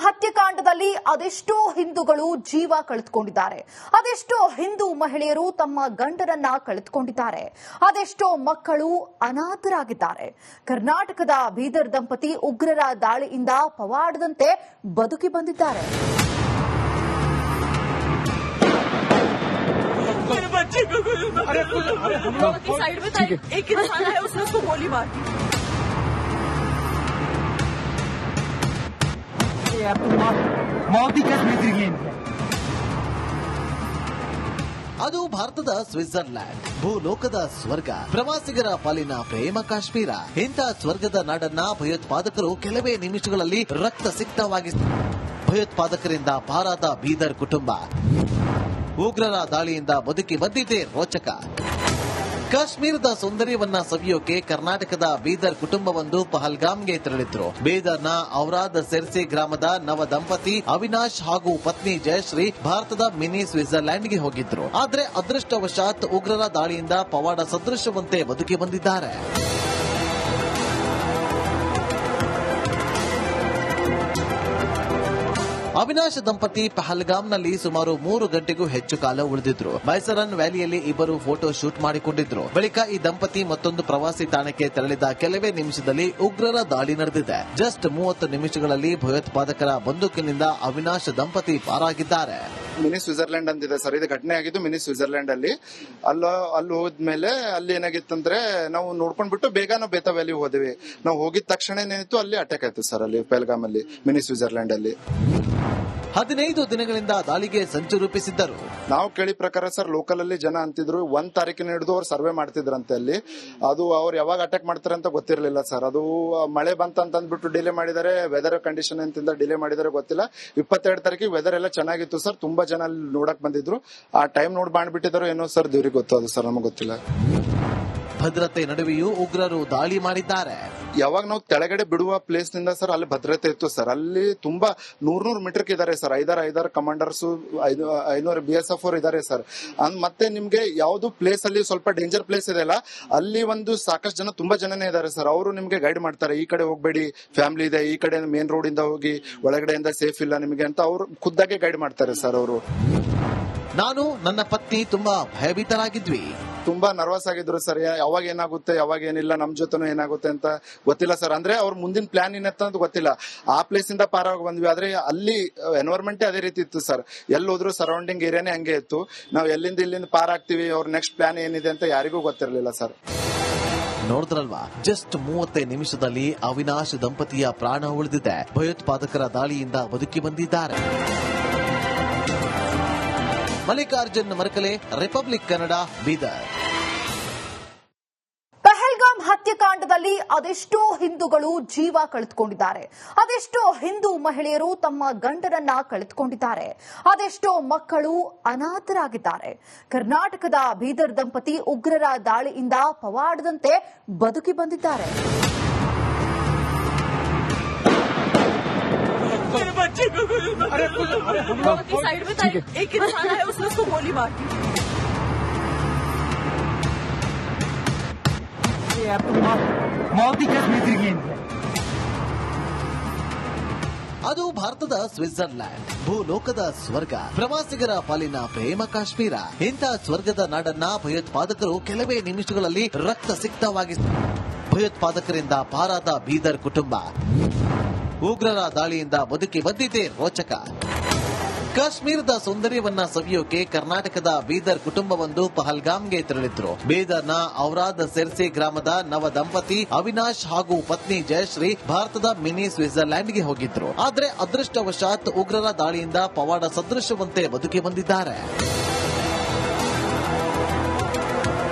ಹತ್ಯಾಕಾಂಡದಲ್ಲಿ ಅದೆಷ್ಟೋ ಹಿಂದೂಗಳು ಜೀವ ಕಳೆದುಕೊಂಡಿದ್ದಾರೆ. ಅದೆಷ್ಟೋ ಹಿಂದೂ ಮಹಿಳೆಯರು ತಮ್ಮ ಗಂಡರನ್ನ ಕಳೆದುಕೊಂಡಿದ್ದಾರೆ. ಅದೆಷ್ಟೋ ಮಕ್ಕಳು ಅನಾಥರಾಗಿದ್ದಾರೆ. ಕರ್ನಾಟಕದ ಬೀದರ್ ದಂಪತಿ ಉಗ್ರರ ದಾಳಿಯಿಂದ ಪವಾಡದಂತೆ ಬದುಕಿ ಬಂದಿದ್ದಾರೆ. साइड में एक इंसान है, उसने उसको गोली मार दी. ಅದು ಭಾರತದ ಸ್ವಿಟ್ಜರ್ಲ್ಯಾಂಡ್, ಭೂಲೋಕದ ಸ್ವರ್ಗ, ಪ್ರವಾಸಿಗರ ಪಾಲಿನ ಪ್ರೇಮ ಕಾಶ್ಮೀರ. ಇಂಥ ಸ್ವರ್ಗದ ನಾಡನ್ನ ಭಯೋತ್ಪಾದಕರು ಕೆಲವೇ ನಿಮಿಷಗಳಲ್ಲಿ ರಕ್ತ ಸಿಕ್ತವಾಗಿಸಿದರು. ಭಯೋತ್ಪಾದಕರಿಂದ ಪಾರಾದ ಬೀದರ್ ಕುಟುಂಬ ಉಗ್ರರ ದಾಳಿಯಿಂದ ಬದುಕಿ ಬಂದಿದ್ದೇ ರೋಚಕ. ಕಾಶ್ಮೀರದ ಸೌಂದರ್ಯವನ್ನ ಸವಿಯೋಕೆ ಕರ್ನಾಟಕದ ಬೀದರ್ ಕುಟುಂಬವೊಂದು ಪಹಲ್ಗಾಮ್ಗೆ ತೆರಳಿದ್ರು. ಬೀದರ್ನ ಔರಾದ್ ಸೆರ್ಸಿ ಗ್ರಾಮದ ನವ ದಂಪತಿ ಅವಿನಾಶ್ ಹಾಗೂ ಪತ್ನಿ ಜಯಶ್ರೀ ಭಾರತದ ಮಿನಿ ಸ್ವಿಟ್ಜರ್ಲ್ಯಾಂಡ್ಗೆ ಹೋಗಿದ್ರು. ಆದ್ರೆ ಅದೃಷ್ಟವಶಾತ್ ಉಗ್ರರ ದಾಳಿಯಿಂದ ಪವಾಡ ಸದೃಶವಂತೆ ಬದುಕಿ ಬಂದಿದ್ದಾರೆ. ಅವಿನಾಶ್ ದಂಪತಿ ಪಹಲ್ಗಾಮ್ನಲ್ಲಿ ಸುಮಾರು 3 ಗಂಟೆಗೂ ಹೆಚ್ಚು ಕಾಲ ಉಳಿದಿದ್ರು. ಮೈಸರನ್ ವ್ಯಾಲಿಯಲ್ಲಿ ಇಬ್ಬರು ಫೋಟೋ ಶೂಟ್ ಮಾಡಿಕೊಂಡಿದ್ರು. ಬಳಿಕ ಈ ದಂಪತಿ ಮತ್ತೊಂದು ಪ್ರವಾಸಿ ತಾಣಕ್ಕೆ ತೆರಳಿದ ಕೆಲವೇ ನಿಮಿಷದಲ್ಲಿ ಉಗ್ರರ ದಾಳಿ ನಡೆದಿದೆ. ಜಸ್ಟ್ 30 ನಿಮಿಷಗಳಲ್ಲಿ ಭಯೋತ್ಪಾದಕರ ಬಂದೂಕಿನಿಂದ ಅವಿನಾಶ್ ದಂಪತಿ ಪಾರಾಗಿದ್ದಾರೆ. ಮಿನಿ ಸ್ವಿಟ್ಜರ್ಲ್ಯಾಂಡ್ ಅಂತಿದೆ ಸರ್, ಇದು ಘಟನೆ ಆಗಿದ್ದು ಮಿನಿ ಸ್ವಿಟ್ಜರ್ಲ್ಯಾಂಡ್ ಅಲ್ಲಿ. ಅಲ್ಲಿ ಹೋದ್ಮೇಲೆ ಅಲ್ಲಿ ಏನಾಗಿತ್ತಂದ್ರೆ ನಾವು ನೋಡ್ಕೊಂಡ್ಬಿಟ್ಟು ಬೇಗ ನಾವು ಬೇತಾ ವ್ಯಾಲಿ ಹೋದ್ವಿ. ನಾವು ಹೋಗಿದ ತಕ್ಷಣ ಏನಿತ್ತು ಅಲ್ಲಿ ಅಟ್ಯಾಕ್ ಆಯ್ತು ಸರ್, ಅಲ್ಲಿ ಪೆಹಲ್ಗಾಮ್ ಅಲ್ಲಿ ಮಿನಿ ಸ್ವಿಟ್ಜರ್ಲ್ಯಾಂಡ್ ಅಲ್ಲಿ. 15 ದಿನಗಳಿಂದ ದಾಳಿಗೆ ಸಂಚು ರೂಪಿಸಿದ್ದರು. ನಾವು ಕೇಳಿ ಪ್ರಕಾರ ಸರ್, ಲೋಕಲ್ ಅಲ್ಲಿ ಜನ ಅಂತಿದ್ರು 1 ತಾರೀಕಿನ ಹಿಡಿದು ಅವ್ರು ಸರ್ವೆ ಮಾಡ್ತಿದ್ರಂತೆ ಅಲ್ಲಿ. ಅದು ಅವ್ರು ಯಾವಾಗ ಅಟ್ಯಾಕ್ ಮಾಡ್ತಾರೆ ಅಂತ ಗೊತ್ತಿರಲಿಲ್ಲ ಸರ್. ಅದು ಮಳೆ ಬಂತ ಅಂದ್ಬಿಟ್ಟು ಡಿಲೇ ಮಾಡಿದ್ದಾರೆ, ವೆದರ್ ಕಂಡೀಷನ್ ಅಂತಿಂದ ಡಿಲೇ ಮಾಡಿದರೆ ಗೊತ್ತಿಲ್ಲ. 22 ತಾರೀಕಿಗೆ ವೆದರ್ ಎಲ್ಲ ಚೆನ್ನಾಗಿತ್ತು ಸರ್, ತುಂಬಾ ಜನ ಅಲ್ಲಿ ನೋಡಕ್ ಬಂದಿದ್ರು. ಆ ಟೈಮ್ ನೋಡಿ ಮಾಡ್ಬಿಟ್ಟಿದ್ರು ಏನೋ ಸರ್, ದೇವ್ರಿಗೆ ಗೊತ್ತು, ಅದು ಸರ್ ನಮಗೆ ಗೊತ್ತಿಲ್ಲ. ಭದ್ರತೆ ನಡುವೆಯೂ ಉಗ್ರರು ದಾಳಿ ಮಾಡಿದ್ದಾರೆ. ಯಾವಾಗ ನಾವು ಕೆಳಗಡೆ ಬಿಡುವ ಪ್ಲೇಸ್ ನಿಂದ ಸರ್ ಅಲ್ಲಿ ಭದ್ರತೆ ಇತ್ತು ಸರ್. ಅಲ್ಲಿ ತುಂಬಾ 100 ಮೀಟರ್ ಇದಾರೆ ಸರ್, ಐದಾರು ಕಮಾಂಡರ್ಸ್, 500 BSF ಅವರು ಇದಾರೆ ಸರ್. ಮತ್ತೆ ನಿಮ್ಗೆ ಯಾವ್ದು ಪ್ಲೇಸ್ ಅಲ್ಲಿ ಸ್ವಲ್ಪ ಡೇಂಜರ್ ಪ್ಲೇಸ್ ಇದೆ ಅಲ್ಲ, ಅಲ್ಲಿ ಒಂದು ಸಾಕಷ್ಟು ಜನ, ತುಂಬಾ ಜನನೇ ಇದಾರೆ ಸರ್. ಅವರು ನಿಮ್ಗೆ ಗೈಡ್ ಮಾಡ್ತಾರೆ, ಈ ಕಡೆ ಹೋಗ್ಬೇಡಿ, ಫ್ಯಾಮಿಲಿ ಇದೆ, ಈ ಕಡೆ ಮೇನ್ ರೋಡ್ ಇಂದ ಹೋಗಿ, ಒಳಗಡೆಯಿಂದ ಸೇಫ್ ಇಲ್ಲ ನಿಮಗೆ ಅಂತ ಅವರು ಖುದ್ದಾಗೆ ಗೈಡ್ ಮಾಡ್ತಾರೆ ಸರ್. ಅವರು ನಾನು ನನ್ನ ಪತ್ನಿ ತುಂಬಾ ಭಯಭೀತರಾಗಿದ್ವಿ, ತುಂಬಾ ನರ್ವಸ್ ಆಗಿದ್ರು ಸರ್. ಯಾವಾಗ ಏನಾಗುತ್ತೆ, ಯಾವಾಗ ಏನಿಲ್ಲ, ನಮ್ ಜೊತೆನೂ ಏನಾಗುತ್ತೆ ಅಂತ ಗೊತ್ತಿಲ್ಲ ಸರ್. ಅಂದ್ರೆ ಅವ್ರ ಮುಂದಿನ ಪ್ಲಾನ್ ಏನಂತ ಅಂತ ಗೊತ್ತಿಲ್ಲ. ಆ ಪ್ಲೇಸ್ ಇಂದ ಪಾರಾಗಿ ಬಂದ್ವಿ, ಆದ್ರೆ ಅಲ್ಲಿ ಎನ್ವೈರನ್ಮೆಂಟ್ ಅದೇ ರೀತಿ ಇತ್ತು ಸರ್. ಎಲ್ಲಿ ಹೋದ್ರು ಸರೌಂಡಿಂಗ್ ಏರಿಯಾನೇ ಹಂಗೆ ಇತ್ತು. ನಾವು ಇಲ್ಲಿಂದ ಪಾರಾಗ್ತೀವಿ, ಅವ್ರ ನೆಕ್ಸ್ಟ್ ಪ್ಲಾನ್ ಏನಿದೆ ಅಂತ ಯಾರಿಗೂ ಗೊತ್ತಿರಲಿಲ್ಲ ಸರ್. ನೋಡಿದ್ರಲ್ವಾ, ಜಸ್ಟ್ 30 ನಿಮಿಷದಲ್ಲಿ ಅವಿನಾಶ್ ದಂಪತಿಯ ಪ್ರಾಣ ಉಳಿದಿದೆ. ಭಯೋತ್ಪಾದಕರ ದಾಳಿಯಿಂದ ಬದುಕಿ ಬಂದಿದ್ದಾರೆ. ಮಲ್ಲಿಕಾರ್ಜುನ್ ಮರಕಲೆ, ರಿಪಬ್ಲಿಕ್ ಕನ್ನಡ, ಬೀದರ್. ಪಹಲ್ಗಾಮ್ ಹತ್ಯಾಕಾಂಡದಲ್ಲಿ ಅದೆಷ್ಟೋ ಹಿಂದೂಗಳು ಜೀವ ಕಳೆದುಕೊಂಡಿದ್ದಾರೆ. ಅದೆಷ್ಟೋ ಹಿಂದೂ ಮಹಿಳೆಯರು ತಮ್ಮ ಗಂಡರನ್ನ ಕಳೆದುಕೊಂಡಿದ್ದಾರೆ. ಅದೆಷ್ಟೋ ಮಕ್ಕಳು ಅನಾಥರಾಗಿದ್ದಾರೆ. ಕರ್ನಾಟಕದ ಬೀದರ್ ದಂಪತಿ ಉಗ್ರರ ದಾಳಿಯಿಂದ ಪವಾಡದಂತೆ ಬದುಕಿ ಬಂದಿದ್ದಾರೆ. साइड में एक इंसान है, उसने उसको गोली मार दी. ಅದು ಭಾರತದ ಸ್ವಿಟ್ಜರ್ಲ್ಯಾಂಡ್, ಭೂಲೋಕದ ಸ್ವರ್ಗ, ಪ್ರವಾಸಿಗರ ಪಾಲಿನ ಪ್ರೇಮ ಕಾಶ್ಮೀರ. ಇಂಥ ಸ್ವರ್ಗದ ನಾಡನ್ನ ಭಯೋತ್ಪಾದಕರು ಕೆಲವೇ ನಿಮಿಷಗಳಲ್ಲಿ ರಕ್ತ ಸಿಕ್ತವಾಗಿಸಿದರು. ಭಯೋತ್ಪಾದಕರಿಂದ ಪಾರಾದ ಬೀದರ್ ಕುಟುಂಬ ಉಗ್ರರ ದಾಳಿಯಿಂದ ಬದುಕಿ ಬಂದಿದ್ದೇ ರೋಚಕ. ಕಾಶ್ಮೀರದ ಸೌಂದರ್ಯವನ್ನ ಸವಿಯೋಕೆ ಕರ್ನಾಟಕದ ಬೀದರ್ ಕುಟುಂಬವೊಂದು ಪಹಲ್ಗಾಮ್ಗೆ ತೆರಳಿದ್ರು. ಬೀದರ್ನ ಔರಾದ್ ಸೆರ್ಸಿ ಗ್ರಾಮದ ನವ ದಂಪತಿ ಅವಿನಾಶ್ ಹಾಗೂ ಪತ್ನಿ ಜಯಶ್ರೀ ಭಾರತದ ಮಿನಿ ಸ್ವಿಟ್ಜರ್ಲ್ಯಾಂಡ್ಗೆ ಹೋಗಿದ್ರು. ಆದ್ರೆ ಅದೃಷ್ಟವಶಾತ್ ಉಗ್ರರ ದಾಳಿಯಿಂದ ಪವಾಡ ಸದೃಶವಂತೆ ಬದುಕಿ ಬಂದಿದ್ದಾರೆ.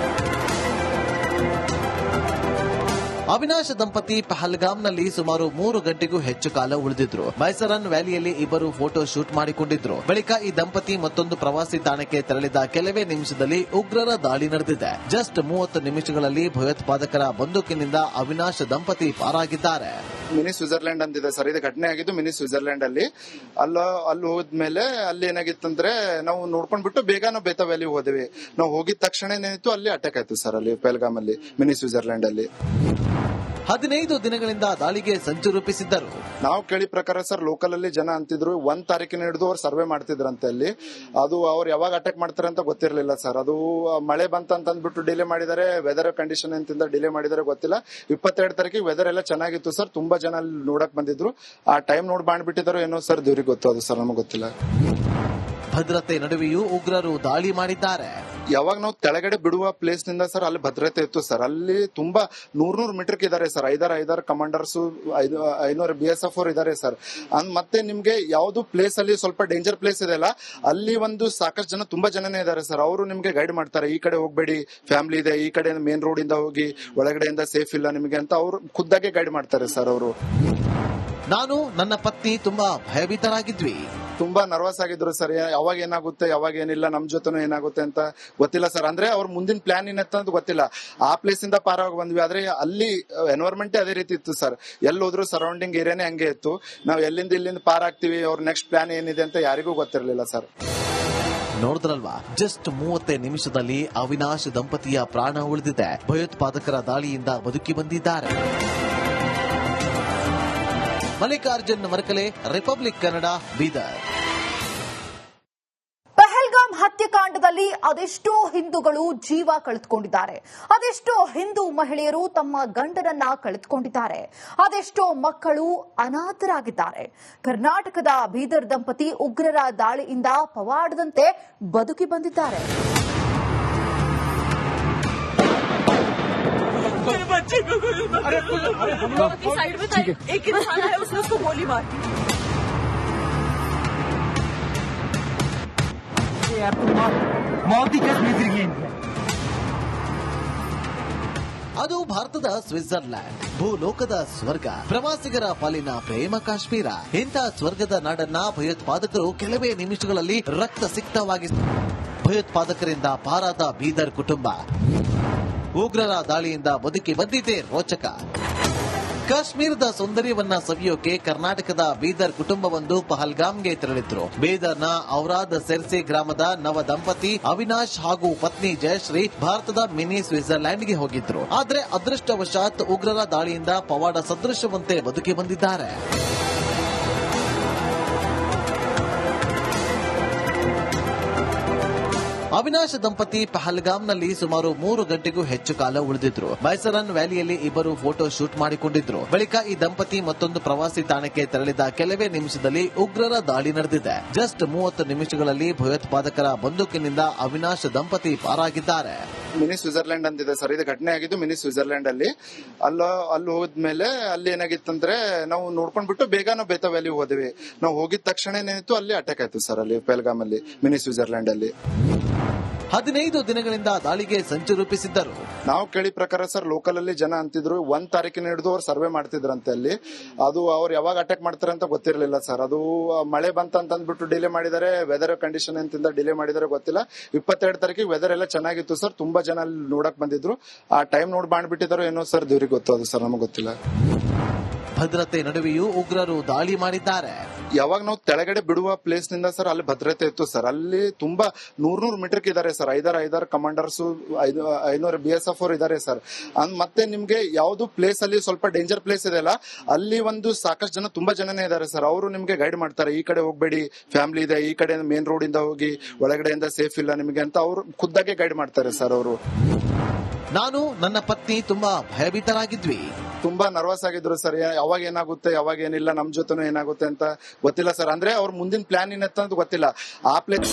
ಅವಿನಾಶ್ ದಂಪತಿ ಪಹಲ್ಗಾಮ್ನಲ್ಲಿ ಸುಮಾರು 3 ಗಂಟೆಗೂ ಹೆಚ್ಚು ಕಾಲ ಉಳಿದಿದ್ರು. ಮೈಸರನ್ ವ್ಯಾಲಿಯಲ್ಲಿ ಇಬ್ಬರು ಫೋಟೋ ಶೂಟ್ ಮಾಡಿಕೊಂಡಿದ್ರು. ಬಳಿಕ ಈ ದಂಪತಿ ಮತ್ತೊಂದು ಪ್ರವಾಸಿ ತಾಣಕ್ಕೆ ತೆರಳಿದ ಕೆಲವೇ ನಿಮಿಷದಲ್ಲಿ ಉಗ್ರರ ದಾಳಿ ನಡೆದಿದೆ. ಜಸ್ಟ್ 30 ನಿಮಿಷಗಳಲ್ಲಿ ಭಯೋತ್ಪಾದಕರ ಬಂದೂಕಿನಿಂದ ಅವಿನಾಶ್ ದಂಪತಿ ಪಾರಾಗಿದ್ದಾರೆ. ಮಿನಿ ಸ್ವಿಟ್ಜರ್ಲ್ಯಾಂಡ್ ಅಂತಿದೆ ಸರ್, ಇದು ಘಟನೆ ಆಗಿದ್ದು ಮಿನಿ ಸ್ವಿಟ್ಜರ್ಲ್ಯಾಂಡ್ ಅಲ್ಲಿ. ಅಲ್ಲಿ ಹೋದ್ಮೇಲೆ ಅಲ್ಲಿ ಏನಾಗಿತ್ತಂದ್ರೆ ನಾವು ನೋಡ್ಕೊಂಡ್ಬಿಟ್ಟು ಬೇಗ ನಾವು ಬೇತಾ ವ್ಯಾಲಿ ಹೋದ್ವಿ. ನಾವು ಹೋಗಿದ ತಕ್ಷಣ ಏನಿತ್ತು ಅಲ್ಲಿ ಅಟ್ಯಾಕ್ ಆಯ್ತು ಸರ್, ಅಲ್ಲಿ ಪೆಹಲ್ಗಾಮ್ ಅಲ್ಲಿ ಮಿನಿ ಸ್ವಿಟ್ಜರ್ಲ್ಯಾಂಡ್ ಅಲ್ಲಿ. 15 ದಿನಗಳಿಂದ ದಾಳಿಗೆ ಸಂಚು ರೂಪಿಸಿದ್ದರು. ನಾವು ಕೇಳಿ ಪ್ರಕಾರ ಸರ್ ಲೋಕಲ್ ಅಲ್ಲಿ ಜನ ಅಂತಿದ್ರು 1 ತಾರೀಕಿನ ಹಿಡಿದು ಅವ್ರು ಸರ್ವೆ ಮಾಡ್ತಿದ್ರಂತೆ ಅಲ್ಲಿ. ಅದು ಅವ್ರು ಯಾವಾಗ ಅಟ್ಯಾಕ್ ಮಾಡ್ತಾರೆ ಅಂತ ಗೊತ್ತಿರಲಿಲ್ಲ ಸರ್. ಅದು ಮಳೆ ಬಂತ ಅಂದ್ಬಿಟ್ಟು ಡಿಲೇ ಮಾಡಿದ್ದಾರೆ, ವೆದರ್ ಕಂಡೀಷನ್ ಅಂತಿಂದ ಡಿಲೇ ಮಾಡಿದರೆ ಗೊತ್ತಿಲ್ಲ. 22 ತಾರೀಕಿಗೆ ವೆದರ್ ಎಲ್ಲ ಚೆನ್ನಾಗಿತ್ತು ಸರ್. ತುಂಬಾ ಜನ ಅಲ್ಲಿ ನೋಡಕ್ ಬಂದಿದ್ರು. ಆ ಟೈಮ್ ನೋಡಿ ಮಾಡ್ಬಿಟ್ಟಿದಾರೋ ಏನೋ ಸರ್, ದೇವ್ರಿಗೆ ಗೊತ್ತು ಅದು ಸರ್, ನಮಗೆ ಗೊತ್ತಿಲ್ಲ. ಭದ್ರತೆ ನಡುವೆಯೂ ಉಗ್ರರು ದಾಳಿ ಮಾಡಿದ್ದಾರೆ. ಯಾವಾಗ ನಾವು ಕೆಳಗಡೆ ಬಿಡುವ ಪ್ಲೇಸ್ ನಿಂದ ಸರ್ ಅಲ್ಲಿ ಭದ್ರತೆ ಇತ್ತು ಸರ್. ಅಲ್ಲಿ ತುಂಬಾ 100 ಮೀಟರ್ ಇದಾರೆ ಸರ್. ಐದಾರು ಕಮಾಂಡರ್ಸ್, 500 BSF ಇದಾರೆ ಸರ್. ಮತ್ತೆ ನಿಮ್ಗೆ ಯಾವ್ದು ಪ್ಲೇಸ್ ಅಲ್ಲಿ ಸ್ವಲ್ಪ ಡೇಂಜರ್ ಪ್ಲೇಸ್ ಇದೆ ಅಲ್ಲ, ಅಲ್ಲಿ ಒಂದು ಸಾಕಷ್ಟು ಜನ, ತುಂಬಾ ಜನನೇ ಇದಾರೆ ಸರ್. ಅವರು ನಿಮ್ಗೆ ಗೈಡ್ ಮಾಡ್ತಾರೆ, ಈ ಕಡೆ ಹೋಗ್ಬೇಡಿ, ಫ್ಯಾಮಿಲಿ ಇದೆ, ಈ ಕಡೆ ಮೇನ್ ರೋಡ್ ಇಂದ ಹೋಗಿ, ಒಳಗಡೆಯಿಂದ ಸೇಫ್ ಇಲ್ಲ ನಿಮಗೆ ಅಂತ ಅವ್ರು ಖುದ್ದಾಗೆ ಗೈಡ್ ಮಾಡ್ತಾರೆ ಸರ್. ಅವರು ನಾನು ನನ್ನ ಪತ್ನಿ ತುಂಬಾ ಭಯಭೀತರಾಗಿದ್ವಿ. ತುಂಬಾ ನರ್ವಸ್ ಆಗಿದ್ರು ಸರ್. ಯಾವಾಗ ಏನಾಗುತ್ತೆ, ಯಾವಾಗ ಏನಿಲ್ಲ, ನಮ್ ಜೊತೆನೂ ಏನಾಗುತ್ತೆ ಅಂತ ಗೊತ್ತಿಲ್ಲ ಸರ್. ಅಂದ್ರೆ ಅವ್ರ ಮುಂದಿನ ಪ್ಲಾನ್ ಏನಂತ ಗೊತ್ತಿಲ್ಲ. ಆ ಪ್ಲೇಸ್ ಇಂದ ಪಾರಾಗಿ ಬಂದ್ವಿ, ಆದ್ರೆ ಅಲ್ಲಿ ಎನ್ವೈರನ್ಮೆಂಟ್ ಅದೇ ರೀತಿ ಇತ್ತು ಸರ್. ಎಲ್ಲೋದ್ರು ಸರೌಂಡಿಂಗ್ ಏರಿಯಾನೇ ಹಂಗೆ ಇತ್ತು. ನಾವು ಇಲ್ಲಿಂದ ಪಾರಾಗ್ತೀವಿ, ಅವ್ರ ನೆಕ್ಸ್ಟ್ ಪ್ಲಾನ್ ಏನಿದೆ ಅಂತ ಯಾರಿಗೂ ಗೊತ್ತಿರಲಿಲ್ಲ ಸರ್. ನೋಡಿದ್ರಲ್ವಾ, ಜಸ್ಟ್ 30 ನಿಮಿಷದಲ್ಲಿ ಅವಿನಾಶ್ ದಂಪತಿಯ ಪ್ರಾಣ ಉಳಿದಿದೆ. ಭಯೋತ್ಪಾದಕರ ದಾಳಿಯಿಂದ ಬದುಕಿ ಬಂದಿದ್ದಾರೆ. ಮಲ್ಲಿಕಾರ್ಜುನ್ ಮರಕಲೆ, ರಿಪಬ್ಲಿಕ್ ಕನ್ನಡ, ಬೀದರ್. ಪಹಲ್ಗಾಮ್ ಹತ್ಯಾಕಾಂಡದಲ್ಲಿ ಅದೆಷ್ಟೋ ಹಿಂದೂಗಳು ಜೀವ ಕಳೆದುಕೊಂಡಿದ್ದಾರೆ. ಅದೆಷ್ಟೋ ಹಿಂದೂ ಮಹಿಳೆಯರು ತಮ್ಮ ಗಂಡನನ್ನ ಕಳೆದುಕೊಂಡಿದ್ದಾರೆ. ಅದೆಷ್ಟೋ ಮಕ್ಕಳು ಅನಾಥರಾಗಿದ್ದಾರೆ. ಕರ್ನಾಟಕದ ಬೀದರ್ ದಂಪತಿ ಉಗ್ರರ ದಾಳಿಯಿಂದ ಪವಾಡದಂತೆ ಬದುಕಿ ಬಂದಿದ್ದಾರೆ. मेरे बच्चे को कोई साइड में था, एक इंसान है, उसने उसको गोली मार दी. ಅದು ಭಾರತದ ಸ್ವಿಟ್ಜರ್ಲ್ಯಾಂಡ್, ಭೂಲೋಕದ ಸ್ವರ್ಗ, ಪ್ರವಾಸಿಗರ ಪಾಲಿನ ಪ್ರೇಮ ಕಾಶ್ಮೀರ. ಇಂಥ ಸ್ವರ್ಗದ ನಾಡನ್ನ ಭಯೋತ್ಪಾದಕರು ಕೆಲವೇ ನಿಮಿಷಗಳಲ್ಲಿ ರಕ್ತ ಸಿಕ್ತವಾಗಿ ಭಯೋತ್ಪಾದಕರಿಂದ ಪಾರಾದ ಬೀದರ್ ಕುಟುಂಬ ಉಗ್ರರ ದಾಳಿಯಿಂದ ಬದುಕಿ ಬಂದಿದೆ ರೋಚಕ. ಕಾಶ್ಮೀರದ ಸೌಂದರ್ಯವನ್ನ ಸವಿಯೋಕೆ ಕರ್ನಾಟಕದ ಬೀದರ್ ಕುಟುಂಬವೊಂದು ಪಹಲ್ಗಾಮ್ಗೆ ತೆರಳಿದ್ರು. ಬೀದರ್ನ ಔರಾದ್ ಸೆರ್ಸೆ ಗ್ರಾಮದ ನವ ದಂಪತಿ ಅವಿನಾಶ್ ಹಾಗೂ ಪತ್ನಿ ಜಯಶ್ರೀ ಭಾರತದ ಮಿನಿ ಸ್ವಿಟ್ಜರ್ಲ್ಯಾಂಡ್ಗೆ ಹೋಗಿದ್ರು. ಆದ್ರೆ ಅದೃಷ್ಟವಶಾತ್ ಉಗ್ರರ ದಾಳಿಯಿಂದ ಪವಾಡ ಸದೃಶವಂತೆ ಬದುಕಿ ಬಂದಿದ್ದಾರೆ. ಅವಿನಾಶ್ ದಂಪತಿ ಪಹಲ್ಗಾಮ್ನಲ್ಲಿ ಸುಮಾರು 3 ಗಂಟೆಗೂ ಹೆಚ್ಚು ಕಾಲ ಉಳಿದಿದ್ರು. ಮೈಸರನ್ ವ್ಯಾಲಿಯಲ್ಲಿ ಇಬ್ಬರು ಫೋಟೋ ಶೂಟ್ ಮಾಡಿಕೊಂಡಿದ್ರು. ಬಳಿಕ ಈ ದಂಪತಿ ಮತ್ತೊಂದು ಪ್ರವಾಸಿ ತಾಣಕ್ಕೆ ತೆರಳಿದ ಕೆಲವೇ ನಿಮಿಷದಲ್ಲಿ ಉಗ್ರರ ದಾಳಿ ನಡೆದಿದೆ. ಜಸ್ಟ್ 30 ನಿಮಿಷಗಳಲ್ಲಿ ಭಯೋತ್ಪಾದಕರ ಬಂದೂಕಿನಿಂದ ಅವಿನಾಶ್ ದಂಪತಿ ಪಾರಾಗಿದ್ದಾರೆ. ಮಿನಿ ಸ್ವಿಟ್ಜರ್ಲ್ಯಾಂಡ್ ಅಂತಿದೆ ಸರ್. ಇದು ಘಟನೆ ಆಗಿದ್ದು ಮಿನಿ ಸ್ವಿಟ್ಜರ್ಲ್ಯಾಂಡ್ ಅಲ್ಲಿ. ಅಲ್ಲಿ ಹೋದ್ಮೇಲೆ ಅಲ್ಲಿ ಏನಾಗಿತ್ತಂದ್ರೆ ನಾವು ನೋಡ್ಕೊಂಡ್ಬಿಟ್ಟು ಬೇಗ ನಾವು ಬೇತಾ ವ್ಯಾಲಿ ಹೋದ್ವಿ. ನಾವು ಹೋಗಿದ ತಕ್ಷಣ ಏನಿತ್ತು, ಅಲ್ಲಿ ಅಟ್ಯಾಕ್ ಆಯ್ತು ಸರ್. ಅಲ್ಲಿ ಪಹಲ್ಗಾಮ್ ಅಲ್ಲಿ ಮಿನಿ ಸ್ವಿಟ್ಜರ್ಲ್ಯಾಂಡ್ ಅಲ್ಲಿ 15 ದಿನಗಳಿಂದ ದಾಳಿಗೆ ಸಂಚು ರೂಪಿಸಿದ್ದರು. ನಾವು ಕೇಳಿ ಪ್ರಕಾರ ಸರ್ ಲೋಕಲ್ ಅಲ್ಲಿ ಜನ ಅಂತಿದ್ರು 1 ತಾರೀಕಿನ ಹಿಡಿದು ಅವ್ರು ಸರ್ವೆ ಮಾಡ್ತಿದ್ರಂತೆ ಅಲ್ಲಿ. ಅದು ಅವ್ರು ಯಾವಾಗ ಅಟ್ಯಾಕ್ ಮಾಡ್ತಾರೆ ಅಂತ ಗೊತ್ತಿರಲಿಲ್ಲ ಸರ್. ಅದು ಮಳೆ ಬಂತ ಅಂದ್ಬಿಟ್ಟು ಡಿಲೇ ಮಾಡಿದ್ದಾರೆ, ವೆದರ್ ಕಂಡೀಷನ್ ಅಂತಿಂದ ಡಿಲೇ ಮಾಡಿದರೆ ಗೊತ್ತಿಲ್ಲ. 22 ತಾರೀಕಿಗೆ ವೆದರ್ ಎಲ್ಲ ಚೆನ್ನಾಗಿತ್ತು ಸರ್. ತುಂಬಾ ಜನ ಅಲ್ಲಿ ನೋಡಕ್ ಬಂದಿದ್ರು. ಆ ಟೈಮ್ ನೋಡಿ ಮಾಡ್ಬಿಟ್ಟಿದಾರೋ ಏನೋ ಸರ್, ದೇವ್ರಿಗೆ ಗೊತ್ತು ಅದು ಸರ್, ನಮಗೆ ಗೊತ್ತಿಲ್ಲ. ಭದ್ರತೆ ನಡುವೆಯೂ ಉಗ್ರರು ದಾಳಿ ಮಾಡಿದ್ದಾರೆ. ಯಾವಾಗ ನಾವು ಕೆಳಗಡೆ ಬಿಡುವ ಪ್ಲೇಸ್ ನಿಂದ ಸರ್ ಅಲ್ಲಿ ಭದ್ರತೆ ಇತ್ತು ಸರ್. ಅಲ್ಲಿ ತುಂಬಾ 100 ಮೀಟರ್ ಇದಾರೆ ಸರ್. ಐದಾರು ಕಮಾಂಡರ್ಸ್, 500 BSF ಇದಾರೆ ಸರ್. ಮತ್ತೆ ನಿಮ್ಗೆ ಯಾವ್ದು ಪ್ಲೇಸ್ ಅಲ್ಲಿ ಸ್ವಲ್ಪ ಡೇಂಜರ್ ಪ್ಲೇಸ್ ಇದೆ ಅಲ್ಲ, ಅಲ್ಲಿ ಒಂದು ಸಾಕಷ್ಟು ಜನ, ತುಂಬಾ ಜನನೇ ಇದಾರೆ ಸರ್. ಅವರು ನಿಮ್ಗೆ ಗೈಡ್ ಮಾಡ್ತಾರೆ, ಈ ಕಡೆ ಹೋಗ್ಬೇಡಿ, ಫ್ಯಾಮಿಲಿ ಇದೆ, ಈ ಕಡೆ ಮೇನ್ ರೋಡ್ ಇಂದ ಹೋಗಿ, ಒಳಗಡೆಯಿಂದ ಸೇಫ್ ಇಲ್ಲ ನಿಮಗೆ ಅಂತ ಅವ್ರು ಖುದ್ದಾಗೆ ಗೈಡ್ ಮಾಡ್ತಾರೆ ಸರ್. ಅವರು ನಾನು ನನ್ನ ಪತ್ನಿ ತುಂಬಾ ಭಯಭೀತರಾಗಿದ್ವಿ. ತುಂಬಾ ನರ್ವಸ್ ಆಗಿದ್ರು ಸರ್. ಯಾವಾಗ ಏನಾಗುತ್ತೆ, ಯಾವಾಗ ಏನಿಲ್ಲ, ನಮ್ ಜೊತೆನೂ ಏನಾಗುತ್ತೆ ಅಂತ ಗೊತ್ತಿಲ್ಲ ಸರ್. ಅಂದ್ರೆ ಅವ್ರ ಮುಂದಿನ ಪ್ಲಾನ್ ಏನಂತ ಗೊತ್ತಿಲ್ಲ. ಆ ಪ್ಲೇಸ್